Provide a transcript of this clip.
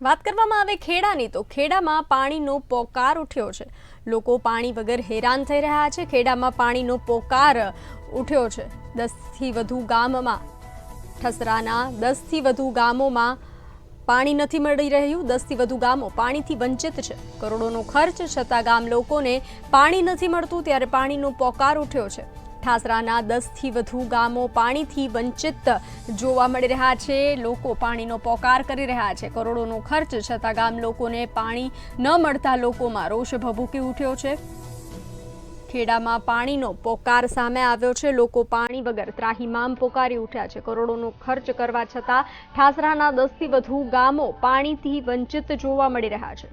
વાત કરવામાં આવે ખેડાની તો ખેડામાં પાણીનો પોકાર ઉઠ્યો છે। લોકો પાણી વગર હેરાન થઈ રહ્યા છે। ખેડામાં પાણીનો પોકાર ઉઠ્યો છે। 10થી વધુ ગામમાં ઠસરાના 10થી વધુ ગામોમાં પાણી નથી મળી રહ્યું। 10થી વધુ ગામો પાણીથી વંચિત છે। કરોડોનો ખર્ચ છતાં ગામ લોકોને પાણી નથી મળતું ત્યારે પાણીનો પોકાર ઉઠ્યો છે। ઠાસરાના 10થી વધુ ગામો પાણીથી વંચિત જોવા મળી રહ્યા છે। લોકો પાણીનો પોકાર કરી રહ્યા છે। કરોડોનો ખર્ચ છતાં ગામ લોકોને પાણી ન મળતા લોકોમાં રોષ ભભૂકી ઉઠ્યો છે। ખેડામાં પાણીનો પોકાર સામે આવ્યો છે। લોકો પાણી વગર ત્રાહિમામ પોકારી ઉઠ્યા છે। કરોડોનો ખર્ચ કરવા છતાં ઠાસરાના 10થી વધુ ગામો પાણીથી વંચિત જોવા મળી રહ્યા છે।